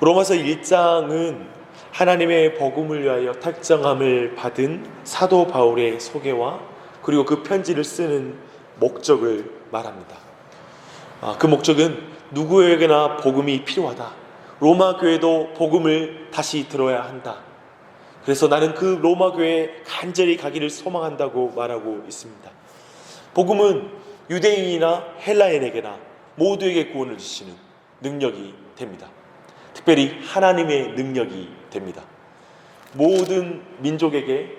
로마서 1장은 하나님의 복음을 위하여 택정함을 받은 사도 바울의 소개와 그리고 그 편지를 쓰는 목적을 말합니다. 그 목적은 누구에게나 복음이 필요하다. 로마 교회도 복음을 다시 들어야 한다. 그래서 나는 그 로마 교회에 간절히 가기를 소망한다고 말하고 있습니다. 복음은 유대인이나 헬라인에게나 모두에게 구원을 주시는 능력이 됩니다. 특별히 하나님의 능력이 됩니다. 모든 민족에게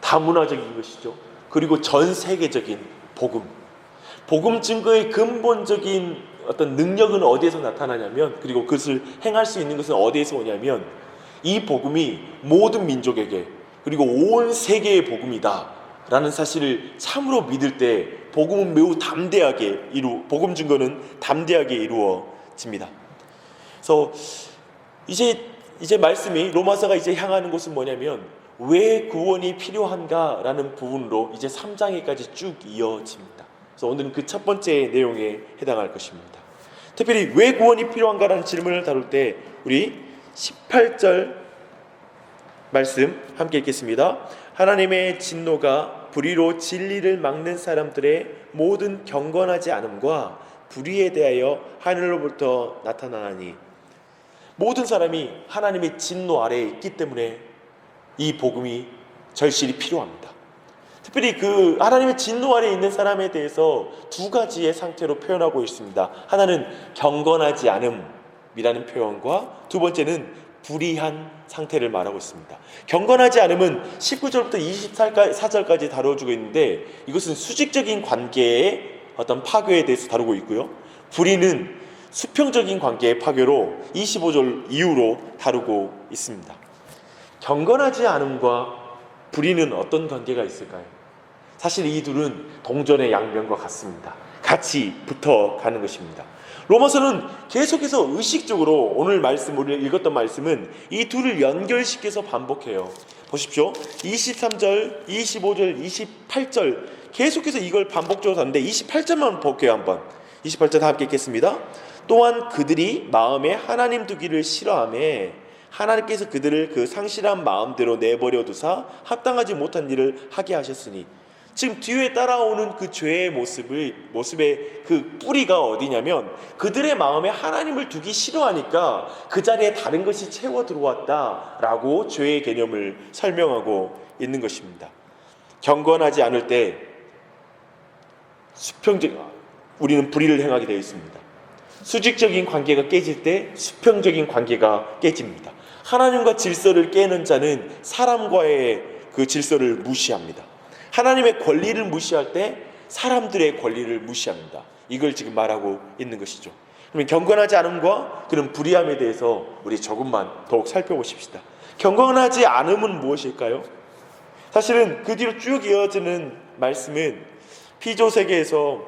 다문화적인 것이죠. 그리고 전 세계적인 복음 증거의 근본적인 어떤 능력은 어디에서 나타나냐면, 그리고 그것을 행할 수 있는 것은 어디에서 오냐면, 이 복음이 모든 민족에게 그리고 온 세계의 복음이다 라는 사실을 참으로 믿을 때 복음은 매우 담대하게 복음 증거는 담대하게 이루어집니다. 그래서 이제 말씀이 로마서가 이제 향하는 곳은 뭐냐면, 왜 구원이 필요한가 라는 부분으로 이제 3장에까지 쭉 이어집니다. 그래서 오늘은 그 첫 번째 내용에 해당할 것입니다. 특별히 왜 구원이 필요한가 라는 질문을 다룰 때 우리 18절 말씀 함께 읽겠습니다. 하나님의 진노가 불의로 진리를 막는 사람들의 모든 경건하지 않음과 불의에 대하여 하늘로부터 나타나나니, 모든 사람이 하나님의 진노 아래에 있기 때문에 이 복음이 절실히 필요합니다. 특별히 그 하나님의 진노 아래에 있는 사람에 대해서 두 가지의 상태로 표현하고 있습니다. 하나는 경건하지 않음이라는 표현과 두 번째는 불의한 상태를 말하고 있습니다. 경건하지 않음은 19절부터 24절까지 다뤄주고 있는데, 이것은 수직적인 관계의 어떤 파괴에 대해서 다루고 있고요. 불의는 수평적인 관계의 파괴로 25절 이후로 다루고 있습니다. 경건하지 않음과 불의는 어떤 관계가 있을까요? 사실 이 둘은 동전의 양면과 같습니다. 같이 붙어가는 것입니다. 로마서는 계속해서 의식적으로 오늘 말씀, 우리가 읽었던 말씀은 이 둘을 연결시켜서 반복해요. 보십시오. 23절, 25절, 28절 계속해서 이걸 반복적으로 하는데 28절만 볼게요. 한번 28절 다 함께 읽겠습니다. 또한 그들이 마음에 하나님 두기를 싫어하며 하나님께서 그들을 그 상실한 마음대로 내버려 두사 합당하지 못한 일을 하게 하셨으니, 지금 뒤에 따라오는 그 죄의 모습의 그 뿌리가 어디냐면, 그들의 마음에 하나님을 두기 싫어하니까 그 자리에 다른 것이 채워 들어왔다라고 죄의 개념을 설명하고 있는 것입니다. 경건하지 않을 때 우리는 불의를 행하게 되어 있습니다. 수직적인 관계가 깨질 때 수평적인 관계가 깨집니다. 하나님과 질서를 깨는 자는 사람과의 그 질서를 무시합니다. 하나님의 권리를 무시할 때 사람들의 권리를 무시합니다. 이걸 지금 말하고 있는 것이죠. 그러면 경건하지 않음과 그런 불의함에 대해서 우리 조금만 더욱 살펴보십시다. 경건하지 않음은 무엇일까요? 사실은 그 뒤로 쭉 이어지는 말씀은 피조 세계에서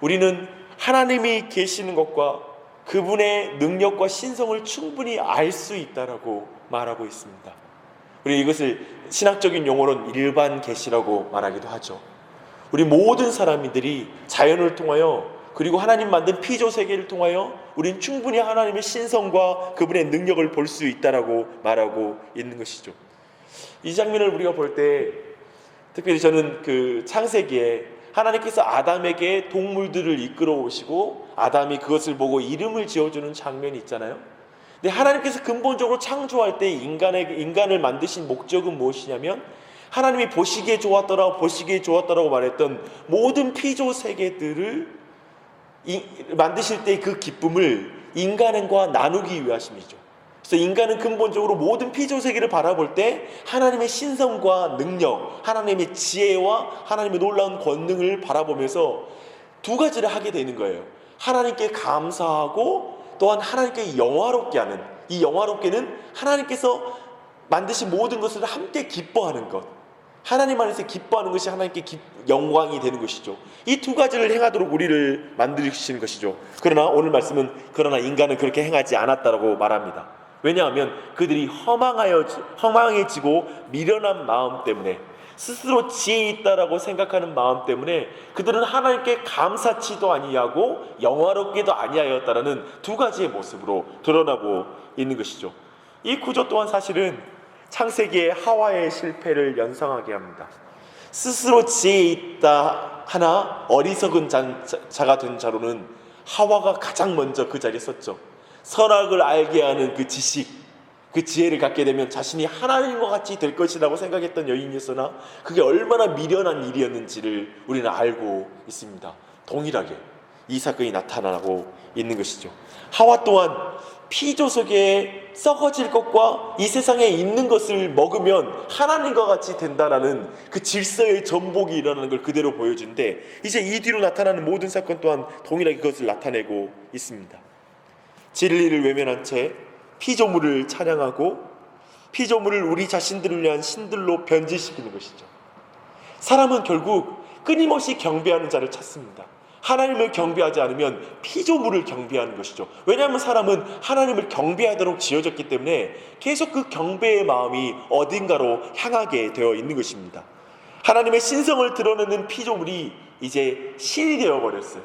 우리는 하나님이 계시는 것과 그분의 능력과 신성을 충분히 알 수 있다라고 말하고 있습니다. 우리 이것을 신학적인 용어로는 일반 계시라고 말하기도 하죠. 우리 모든 사람들이 자연을 통하여 그리고 하나님 만든 피조 세계를 통하여 우리는 충분히 하나님의 신성과 그분의 능력을 볼 수 있다라고 말하고 있는 것이죠. 이 장면을 우리가 볼 때 특별히 저는 그 창세기에 하나님께서 아담에게 동물들을 이끌어 오시고 아담이 그것을 보고 이름을 지어주는 장면이 있잖아요. 근데 하나님께서 근본적으로 창조할 때 인간을 만드신 목적은 무엇이냐면, 하나님이 보시기에 좋았더라고 말했던 모든 피조 세계들을 만드실 때 그 기쁨을 인간과 나누기 위하심이죠. 그래서 인간은 근본적으로 모든 피조 세계를 바라볼 때 하나님의 신성과 능력, 하나님의 지혜와 하나님의 놀라운 권능을 바라보면서 두 가지를 하게 되는 거예요. 하나님께 감사하고 또한 하나님께 영화롭게 하는, 이 영화롭게는 하나님께서 만드신 모든 것을 함께 기뻐하는 것, 하나님 안에서 기뻐하는 것이 하나님께 영광이 되는 것이죠. 이 두 가지를 행하도록 우리를 만드시는 것이죠. 그러나 오늘 말씀은 그러나 인간은 그렇게 행하지 않았다라고 말합니다. 왜냐하면 그들이 허망해지고 미련한 마음 때문에 스스로 지혜 있다라고 생각하는 마음 때문에 그들은 하나님께 감사치도 아니하고 영화롭게도 아니하였다라는 두 가지의 모습으로 드러나고 있는 것이죠. 이 구조 또한 사실은 창세기의 하와의 실패를 연상하게 합니다. 스스로 지혜 있다 하나 어리석은 자가 된 자로는 하와가 가장 먼저 그 자리에 섰죠. 선악을 알게 하는 그 지식, 그 지혜를 갖게 되면 자신이 하나님과 같이 될 것이라고 생각했던 여인이었으나 그게 얼마나 미련한 일이었는지를 우리는 알고 있습니다. 동일하게 이 사건이 나타나고 있는 것이죠. 하와 또한 피조석에 썩어질 것과 이 세상에 있는 것을 먹으면 하나님과 같이 된다라는 그 질서의 전복이 일어나는 걸 그대로 보여주는데, 이제 이 뒤로 나타나는 모든 사건 또한 동일하게 그것을 나타내고 있습니다. 진리를 외면한 채 피조물을 찬양하고 피조물을 우리 자신들을 위한 신들로 변질시키는 것이죠. 사람은 결국 끊임없이 경배하는 자를 찾습니다. 하나님을 경배하지 않으면 피조물을 경배하는 것이죠. 왜냐하면 사람은 하나님을 경배하도록 지어졌기 때문에 계속 그 경배의 마음이 어딘가로 향하게 되어 있는 것입니다. 하나님의 신성을 드러내는 피조물이 이제 신이 되어버렸어요.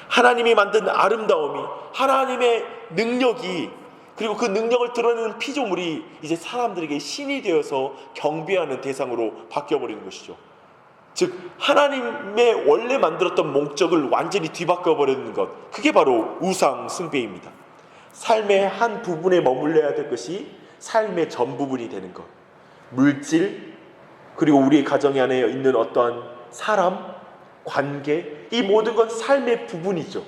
하나님이 만든 아름다움이, 하나님의 능력이, 그리고 그 능력을 드러내는 피조물이 이제 사람들에게 신이 되어서 경배하는 대상으로 바뀌어버리는 것이죠. 즉 하나님의 원래 만들었던 목적을 완전히 뒤바꿔버리는 것, 그게 바로 우상 숭배입니다. 삶의 한 부분에 머물러야 될 것이 삶의 전 부분이 되는 것, 물질, 그리고 우리 가정 안에 있는 어떠한 사람, 관계, 이 모든 건 삶의 부분이죠.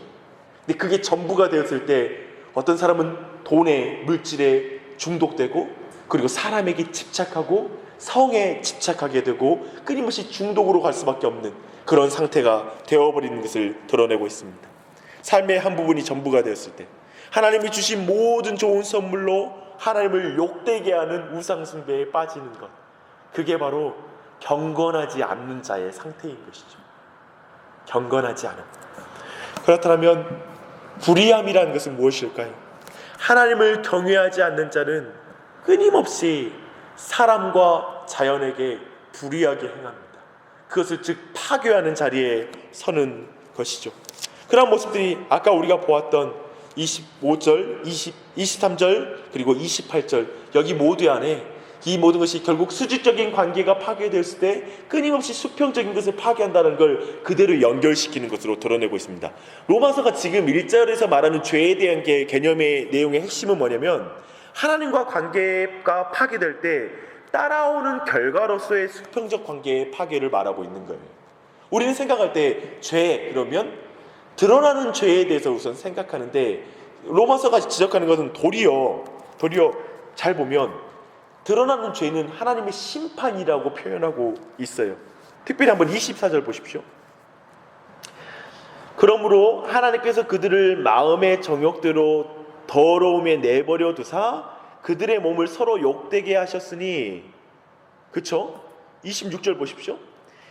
근데 그게 전부가 되었을 때 어떤 사람은 돈에, 물질에 중독되고, 그리고 사람에게 집착하고 성에 집착하게 되고 끊임없이 중독으로 갈 수밖에 없는 그런 상태가 되어버리는 것을 드러내고 있습니다. 삶의 한 부분이 전부가 되었을 때 하나님이 주신 모든 좋은 선물로 하나님을 욕되게 하는 우상 숭배에 빠지는 것, 그게 바로 경건하지 않는 자의 상태인 것이죠. 경건하지 않음. 그렇다면 불의함이라는 것은 무엇일까요? 하나님을 경외하지 않는 자는 끊임없이 사람과 자연에게 불의하게 행합니다. 그것을 즉 파괴하는 자리에 서는 것이죠. 그런 모습들이 아까 우리가 보았던 25절, 23절 그리고 28절, 여기 모두 안에 이 모든 것이 결국 수직적인 관계가 파괴되었을 때 끊임없이 수평적인 것을 파괴한다는 걸 그대로 연결시키는 것으로 드러내고 있습니다. 로마서가 지금 1절에서 말하는 죄에 대한 개념의 내용의 핵심은 뭐냐면, 하나님과 관계가 파괴될 때 따라오는 결과로서의 수평적 관계의 파괴를 말하고 있는 거예요. 우리는 생각할 때 죄, 그러면 드러나는 죄에 대해서 우선 생각하는데, 로마서가 지적하는 것은 도리어 잘 보면 드러나는 죄는 하나님의 심판이라고 표현하고 있어요. 특별히 한번 24절 보십시오. 그러므로 하나님께서 그들을 마음의 정욕대로 더러움에 내버려 두사 그들의 몸을 서로 욕되게 하셨으니, 그쵸? 26절 보십시오.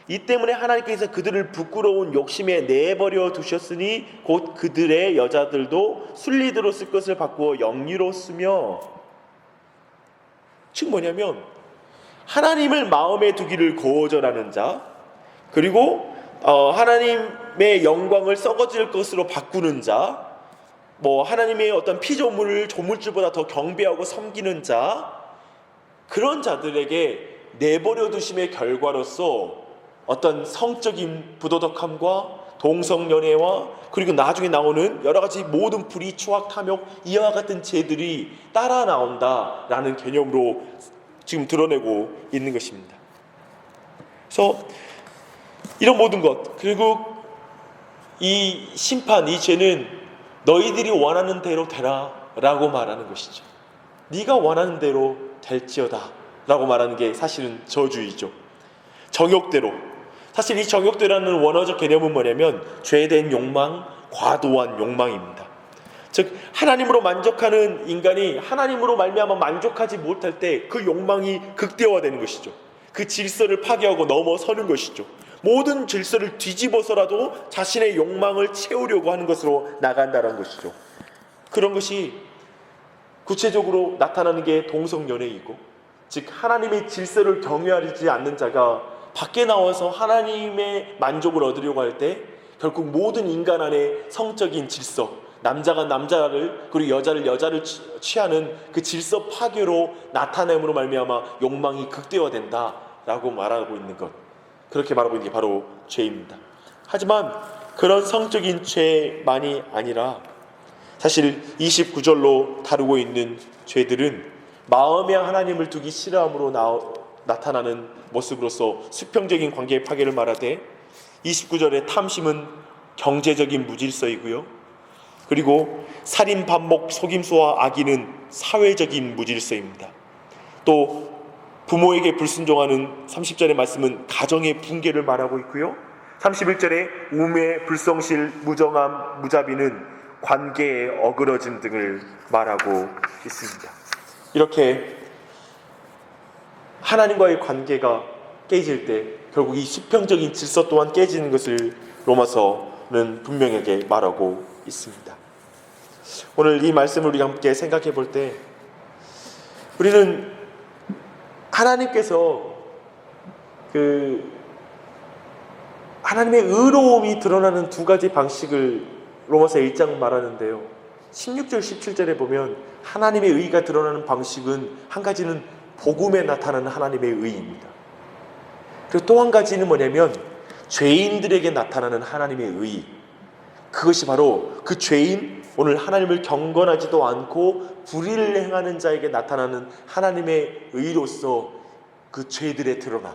이 때문에 하나님께서 그들을 부끄러운 욕심에 내버려 두셨으니 곧 그들의 여자들도 순리대로 쓸 것을 바꾸어 영리로 쓰며, 즉 뭐냐면 하나님을 마음에 두기를 거절하는 자, 그리고 하나님의 영광을 썩어질 것으로 바꾸는 자, 하나님의 어떤 피조물을 조물주보다 더 경배하고 섬기는 자, 그런 자들에게 내버려 두심의 결과로서 어떤 성적인 부도덕함과 동성연애와 그리고 나중에 나오는 여러 가지 모든 불의, 추악, 탐욕, 이와 같은 죄들이 따라 나온다라는 개념으로 지금 드러내고 있는 것입니다. 그래서 이런 모든 것, 그리고 이 심판, 이 죄는 너희들이 원하는 대로 되라 라고 말하는 것이죠. 네가 원하는 대로 될지어다 라고 말하는 게 사실은 저주이죠. 정욕대로. 사실 이 정욕대라는 원어적 개념은 뭐냐면 죄에 대한 욕망, 과도한 욕망입니다. 즉 하나님으로 만족하는 인간이 하나님으로 말미암아 만족하지 못할 때 그 욕망이 극대화되는 것이죠. 그 질서를 파괴하고 넘어서는 것이죠. 모든 질서를 뒤집어서라도 자신의 욕망을 채우려고 하는 것으로 나간다는 것이죠. 그런 것이 구체적으로 나타나는 게 동성연애이고, 즉 하나님의 질서를 경외하지 않는 자가 밖에 나와서 하나님의 만족을 얻으려고 할 때 결국 모든 인간 안에 성적인 질서, 남자가 남자를 그리고 여자를 여자를 취하는 그 질서 파괴로 나타냄으로 말미암아 욕망이 극대화된다라고 말하고 있는 것, 그렇게 말하고 있는 게 바로 죄입니다. 하지만 그런 성적인 죄만이 아니라 사실 29절로 다루고 있는 죄들은 마음에 하나님을 두기 싫어함으로 나타나는 모습으로서 수평적인 관계의 파괴를 말하되, 29절의 탐심은 경제적인 무질서이고요, 그리고 살인, 반목, 속임수와 악의는 사회적인 무질서입니다. 또 부모에게 불순종하는 30절의 말씀은 가정의 붕괴를 말하고 있고요, 31절에 우매, 불성실, 무정함, 무자비는 관계의 어그러짐 등을 말하고 있습니다. 이렇게 하나님과의 관계가 깨질 때 결국 이 수평적인 질서 또한 깨지는 것을 로마서는 분명하게 말하고 있습니다. 오늘 이 말씀을 우리가 함께 생각해 볼 때 우리는 하나님께서 하나님의 의로움이 드러나는 두 가지 방식을 로마서 1장 말하는데요, 16절 17절에 보면 하나님의 의가 드러나는 방식은 한 가지는 복음에 나타나는 하나님의 의입니다. 그리고 또 한 가지는 뭐냐면 죄인들에게 나타나는 하나님의 의, 그것이 바로 그 죄인, 오늘 하나님을 경건하지도 않고 불의를 행하는 자에게 나타나는 하나님의 의로서 그 죄들의 드러남,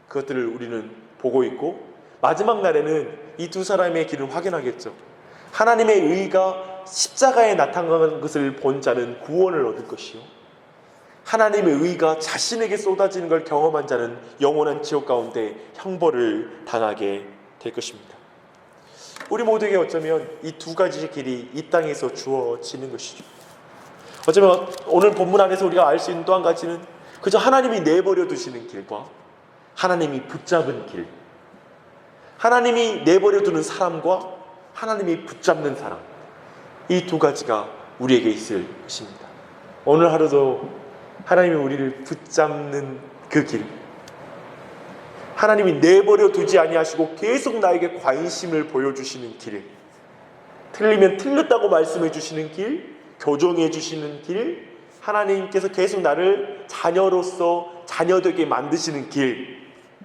그것들을 우리는 보고 있고, 마지막 날에는 이 두 사람의 길을 확인하겠죠. 하나님의 의가 십자가에 나타나는 것을 본 자는 구원을 얻을 것이요, 하나님의 의가 자신에게 쏟아지는 걸 경험한 자는 영원한 지옥 가운데 형벌을 당하게 될 것입니다. 우리 모두에게 어쩌면 이 두 가지의 길이 이 땅에서 주어지는 것이죠. 어쩌면 오늘 본문 안에서 우리가 알 수 있는 또 한 가지는 그저 하나님이 내버려 두시는 길과 하나님이 붙잡은 길, 하나님이 내버려 두는 사람과 하나님이 붙잡는 사람, 이 두 가지가 우리에게 있을 것입니다. 오늘 하루도 하나님이 우리를 붙잡는 그 길, 하나님이 내버려 두지 아니하시고 계속 나에게 관심을 보여주시는 길, 틀리면 틀렸다고 말씀해 주시는 길, 교정해 주시는 길, 하나님께서 계속 나를 자녀로서 자녀되게 만드시는 길,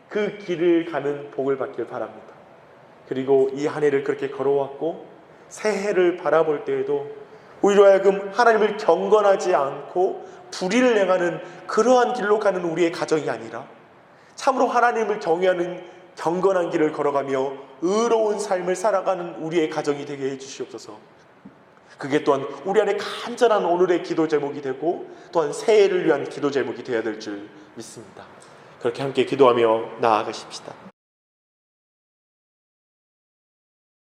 그 길을 가는 복을 받길 바랍니다. 그리고 이 한 해를 그렇게 걸어왔고 새해를 바라볼 때에도 우리로 하여금 하나님을 경건하지 않고 불의를 행하는 그러한 길로 가는 우리의 가정이 아니라 참으로 하나님을 경외하는 경건한 길을 걸어가며 의로운 삶을 살아가는 우리의 가정이 되게 해주시옵소서. 그게 또한 우리 안에 간절한 오늘의 기도 제목이 되고 또한 새해를 위한 기도 제목이 되어야 될 줄 믿습니다. 그렇게 함께 기도하며 나아가십시다.